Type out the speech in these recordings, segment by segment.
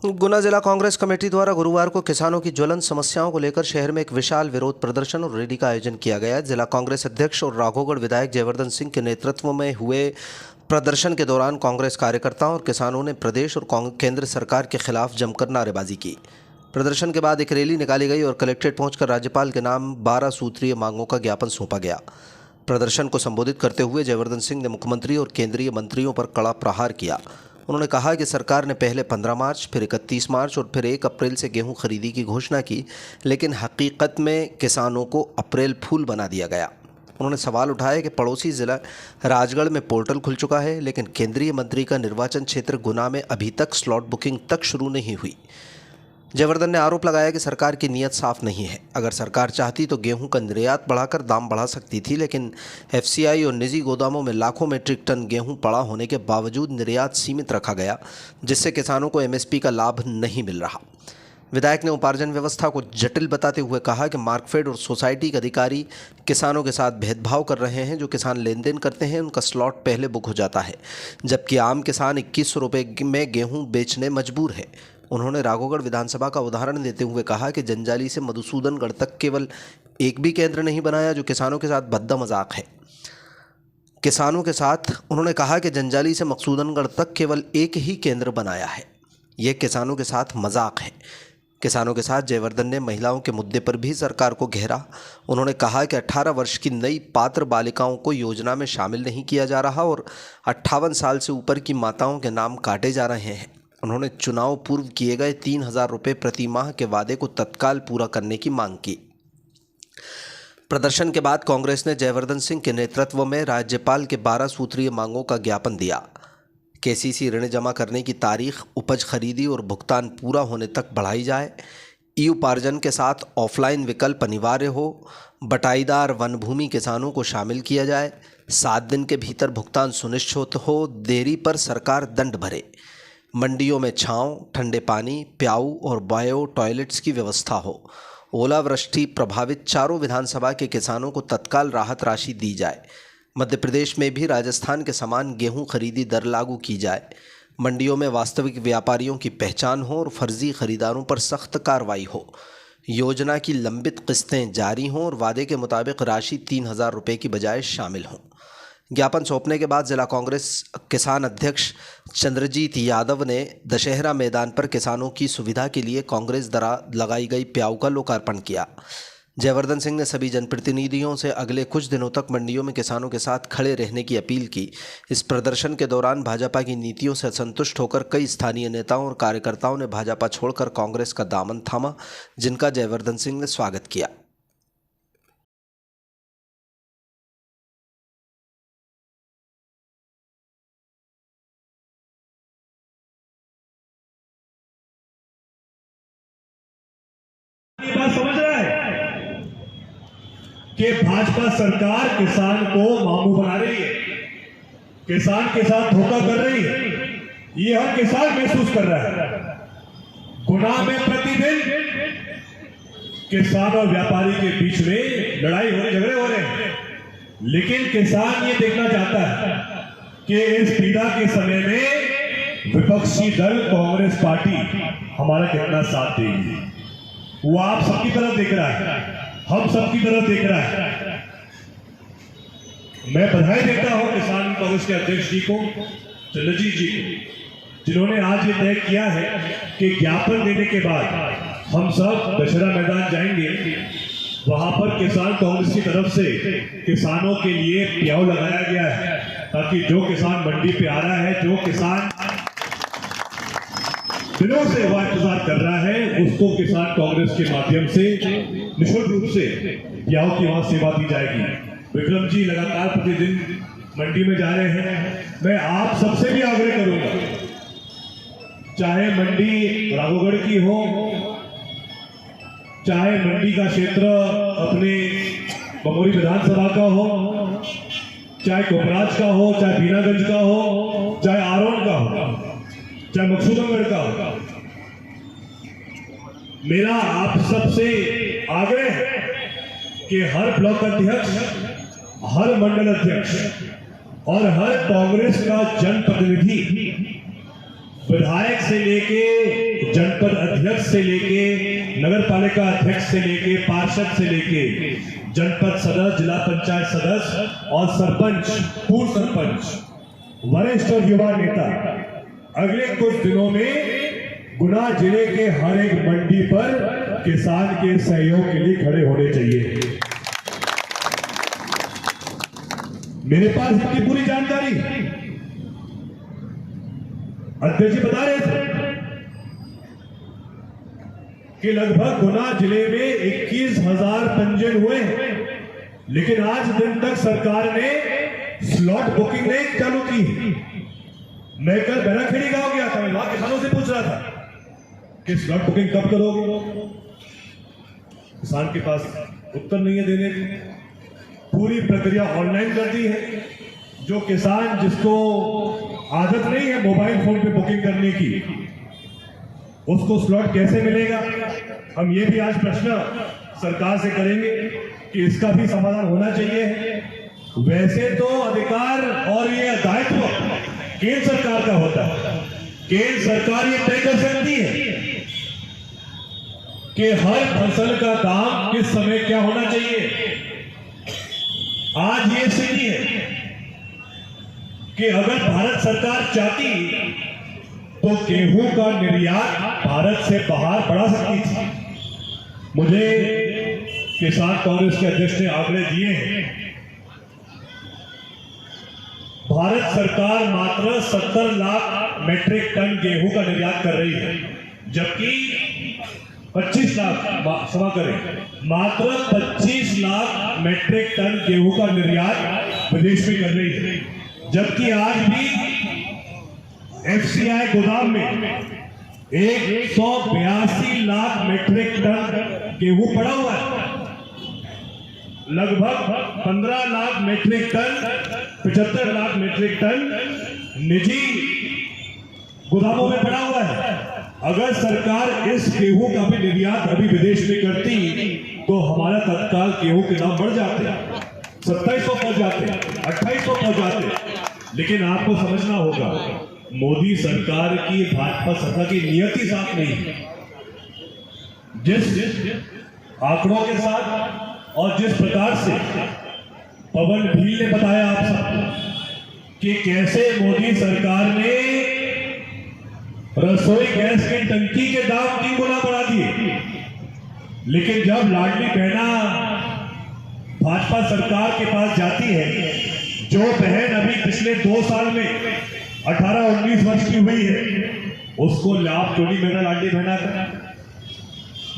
गुना जिला कांग्रेस कमेटी द्वारा गुरुवार को किसानों की ज्वलंत समस्याओं को लेकर शहर में एक विशाल विरोध प्रदर्शन और रैली का आयोजन किया गया। जिला कांग्रेस अध्यक्ष और राघोगढ़ विधायक जयवर्धन सिंह के नेतृत्व में हुए प्रदर्शन के दौरान कांग्रेस कार्यकर्ताओं और किसानों ने प्रदेश और केंद्र सरकार के खिलाफ जमकर नारेबाजी की। प्रदर्शन के बाद एक रैली निकाली गई और कलेक्ट्रेट पहुंचकर राज्यपाल के नाम 12 सूत्रीय मांगों का ज्ञापन सौंपा गया। प्रदर्शन को संबोधित करते हुए जयवर्धन सिंह ने मुख्यमंत्री और केंद्रीय मंत्रियों पर कड़ा प्रहार किया। उन्होंने कहा कि सरकार ने पहले 15 मार्च, फिर 31 मार्च और फिर 1 अप्रैल से गेहूं खरीदी की घोषणा की, लेकिन हकीकत में किसानों को अप्रैल फूल बना दिया गया। उन्होंने सवाल उठाया कि पड़ोसी जिला राजगढ़ में पोर्टल खुल चुका है, लेकिन केंद्रीय मंत्री का निर्वाचन क्षेत्र गुना में अभी तक स्लॉट बुकिंग तक शुरू नहीं हुई। जयवर्धन ने आरोप लगाया कि सरकार की नीयत साफ नहीं है। अगर सरकार चाहती तो गेहूं का निर्यात बढ़ाकर दाम बढ़ा सकती थी, लेकिन एफसीआई और निजी गोदामों में लाखों मीट्रिक टन गेहूं पड़ा होने के बावजूद निर्यात सीमित रखा गया, जिससे किसानों को एमएसपी का लाभ नहीं मिल रहा। विधायक ने उपार्जन व्यवस्था को जटिल बताते हुए कहा कि मार्कफेड और सोसाइटी के अधिकारी किसानों के साथ भेदभाव कर रहे हैं। जो किसान लेन देन करते हैं उनका स्लॉट पहले बुक हो जाता है, जबकि आम किसान 2100 रुपये में गेहूँ बेचने मजबूर है। उन्होंने राघोगढ़ विधानसभा का उदाहरण देते हुए कहा कि जंजाली से मधुसूदनगढ़ तक केवल एक भी केंद्र नहीं बनाया, जो किसानों के साथ भद्दा मजाक है। उन्होंने कहा कि जंजाली से मधुसूदनगढ़ तक केवल एक ही केंद्र बनाया है, यह किसानों के साथ मजाक है। किसानों के साथ जयवर्धन ने महिलाओं के मुद्दे पर भी सरकार को घेरा। उन्होंने कहा कि 18 वर्ष की नई पात्र बालिकाओं को योजना में शामिल नहीं किया जा रहा और 58 साल से ऊपर की माताओं के नाम काटे जा रहे हैं। उन्होंने चुनाव पूर्व किए गए 3000 रुपये प्रति माह के वादे को तत्काल पूरा करने की मांग की। प्रदर्शन के बाद कांग्रेस ने जयवर्धन सिंह के नेतृत्व में राज्यपाल के 12 सूत्रीय मांगों का ज्ञापन दिया। केसीसी ऋण जमा करने की तारीख, उपज खरीदी और भुगतान पूरा होने तक बढ़ाई जाए, ई उपार्जन के साथ ऑफलाइन विकल्प अनिवार्य हो, बटाईदार वन भूमि किसानों को शामिल किया जाए, 7 दिन के भीतर भुगतान सुनिश्चित हो, देरी पर सरकार दंड भरे, मंडियों में छांव, ठंडे पानी, प्याऊ और बायो टॉयलेट्स की व्यवस्था हो, ओलावृष्टि प्रभावित चारों विधानसभा के किसानों को तत्काल राहत राशि दी जाए, मध्य प्रदेश में भी राजस्थान के समान गेहूं खरीदी दर लागू की जाए, मंडियों में वास्तविक व्यापारियों की पहचान हो और फर्जी खरीदारों पर सख्त कार्रवाई हो, योजना की लंबित किस्तें जारी हों और वादे के मुताबिक राशि 3000 रुपये की बजाय शामिल हों। ज्ञापन सौंपने के बाद जिला कांग्रेस किसान अध्यक्ष चंद्रजीत यादव ने दशहरा मैदान पर किसानों की सुविधा के लिए कांग्रेस द्वारा लगाई गई प्याऊ का लोकार्पण किया। जयवर्धन सिंह ने सभी जनप्रतिनिधियों से अगले कुछ दिनों तक मंडियों में किसानों के साथ खड़े रहने की अपील की। इस प्रदर्शन के दौरान भाजपा की नीतियों से असंतुष्ट होकर कई स्थानीय नेताओं और कार्यकर्ताओं ने भाजपा छोड़कर कांग्रेस का दामन थामा, जिनका जयवर्धन सिंह ने स्वागत किया। ये बात समझ रहा है कि भाजपा सरकार किसान को मामू बना रही है, किसान के साथ धोखा कर रही है। ये हर किसान महसूस कर रहा है। गुना में प्रतिदिन किसान और व्यापारी के बीच में लड़ाई हो रही, झगड़े हो रहे हैं, लेकिन किसान ये देखना चाहता है कि इस पीड़ा के समय में विपक्षी दल कांग्रेस पार्टी हमारा कितना साथ देगी। वो आप सबकी तरफ देख रहा है, हम सबकी तरफ देख रहा है। मैं बधाई देता हूं किसान कांग्रेस के अध्यक्ष जी को, चंद्रजीत जी को, जिन्होंने आज ये तय किया है कि ज्ञापन देने के बाद हम सब दशहरा मैदान जाएंगे। वहां पर किसान कांग्रेस की तरफ से किसानों के लिए प्याऊ लगाया गया है, ताकि जो किसान मंडी पे आ रहा है, जो किसान दिनों से वह इंतजार कर रहा है, उसको किसान कांग्रेस के माध्यम से निःशुल्क रूप से प्याऊ की वहां सेवा दी जाएगी। विक्रम जी लगातार प्रतिदिन मंडी में जा रहे हैं। मैं आप सबसे भी आग्रह करूंगा, चाहे मंडी राघोगढ़ की हो, चाहे मंडी का क्षेत्र अपने बमोरी विधानसभा का हो, चाहे कोपराज का हो, चाहे बीनागंज का हो, चाहे आरोन का हो, चाहे मधुसूदनगढ़ का हो, मेरा आप सबसे आग्रह है कि हर ब्लॉक अध्यक्ष, हर मंडल अध्यक्ष और हर कांग्रेस का जनप्रतिनिधि, विधायक से लेके जनपद अध्यक्ष से लेके नगर पालिका अध्यक्ष से लेके पार्षद से लेके जनपद सदस्य, जिला पंचायत सदस्य और सरपंच, पूर्व सरपंच, वरिष्ठ और युवा नेता अगले कुछ दिनों में गुना जिले के हर एक मंडी पर किसान के सहयोग के लिए खड़े होने चाहिए। मेरे पास इसकी पूरी जानकारी अध्यक्ष जी बता रहे थे कि लगभग गुना जिले में 21,000 पंजीयन हुए हैं, लेकिन आज दिन तक सरकार ने स्लॉट बुकिंग नहीं चालू की। मैं कल बैराखेड़ी गांव गया था, मैं वहां किसानों से पूछ रहा था कि स्लॉट बुकिंग कब करोगे। किसान के पास उत्तर नहीं है देने की। पूरी प्रक्रिया ऑनलाइन कर दी है। जो किसान जिसको आदत नहीं है मोबाइल फोन पे बुकिंग करने की, उसको स्लॉट कैसे मिलेगा? हम ये भी आज प्रश्न सरकार से करेंगे कि इसका भी समाधान होना चाहिए। वैसे तो अधिकार और ये दायित्व केंद्र सरकार का होता है। केंद्र सरकार ये तय कर सकती है कि हर फसल का दाम किस समय क्या होना चाहिए। आज ये स्थिति है कि अगर भारत सरकार चाहती तो गेहूं का निर्यात भारत से बाहर बढ़ा सकती थी। मुझे किसान कांग्रेस के अध्यक्ष ने आंकड़े दिए हैं। भारत सरकार मात्र 70 लाख मीट्रिक टन गेहूं का निर्यात कर रही है, जबकि 25 लाख क्षमा करें, मात्र 25 लाख मीट्रिक टन गेहूं का निर्यात विदेश में कर रही है। जबकि आज भी एफसीआई गोदाम में 182 लाख मीट्रिक टन गेहूं पड़ा हुआ है। लगभग 15 lakh metric tonne, 75 lakh metric tonne निजी गोदामों में पड़ा हुआ है। अगर सरकार इस गेहूं का भी निर्यात अभी विदेश में करती तो हमारा तत्काल गेहूं के दाम बढ़ जाते, 2700 पहुंच जाते, 2800 पहुंच जाते। लेकिन आपको समझना होगा, मोदी सरकार की, भाजपा सरकार की नियति साफ नहीं है। जिस आंकड़ों के साथ और जिस प्रकार से पवन भील ने बताया आप सब कि कैसे मोदी सरकार ने रसोई गैस की टंकी के दाम 3 गुना बढ़ा दिए, लेकिन जब लाडली बहना भाजपा सरकार के पास जाती है, जो बहन अभी पिछले 2 साल में 18-19 वर्ष की हुई है, उसको लाभ क्यों नहीं मिला लाडली बहना का?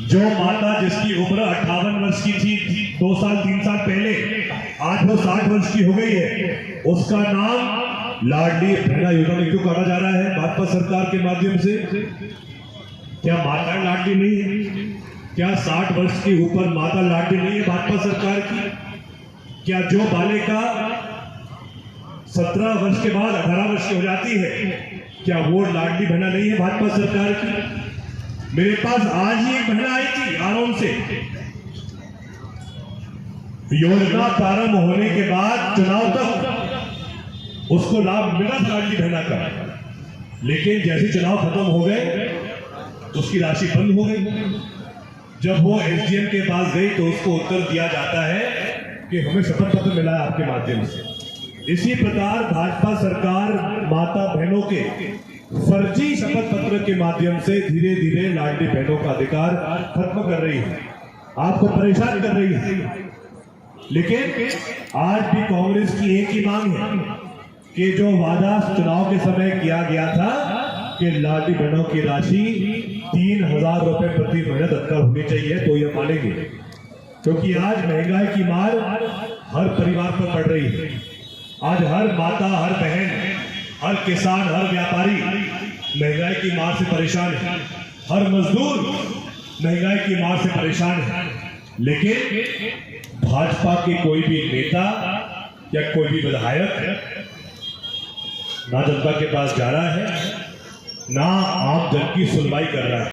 जो माता जिसकी उम्र 58 वर्ष की थी 2 साल 3 साल पहले, आज वो 60 वर्ष की हो गई है, उसका नाम लाडली बहना योजना में क्यों काटा जा रहा है भाजपा सरकार के माध्यम से? क्या माता लाडली नहीं है? क्या 60 वर्ष के ऊपर माता लाडली नहीं है भाजपा सरकार की? क्या जो बालिका 17 वर्ष के बाद 18 वर्ष की हो जाती है, क्या वो लाडली बहना नहीं है भाजपा सरकार की? मेरे पास आज ही एक महिला आई थी आरोन से। योजना प्रारंभ होने के बाद चुनाव तक उसको लाभ मिला था लाडली बहना का, लेकिन जैसे चुनाव खत्म हो गए उसकी राशि बंद हो गई। जब वो एसडीएम के पास गई तो उसको उत्तर दिया जाता है कि हमें शपथ पत्र मिला है आपके माध्यम से। इसी प्रकार भाजपा सरकार माता बहनों के फर्जी शपथ पत्र के माध्यम से धीरे धीरे लाडली बहनों का अधिकार खत्म कर रही है, आपको परेशान कर रही है। लेकिन आज भी कांग्रेस की एक ही मांग है कि जो वादा चुनाव के समय किया गया था कि लाडली बहनों की राशि 3,000 रुपए प्रति महीना तत्काल होनी चाहिए, तो ये मानेंगे। क्योंकि आज महंगाई की मार हर परिवार पर पड़ रही है। आज हर माता, हर बहन, हर किसान, हर व्यापारी महंगाई की मार से परेशान है। हर मजदूर महंगाई की मार से परेशान है। लेकिन भाजपा के कोई भी नेता या कोई भी विधायक ना जनता के पास जा रहा है, ना आम जन की सुनवाई कर रहा है।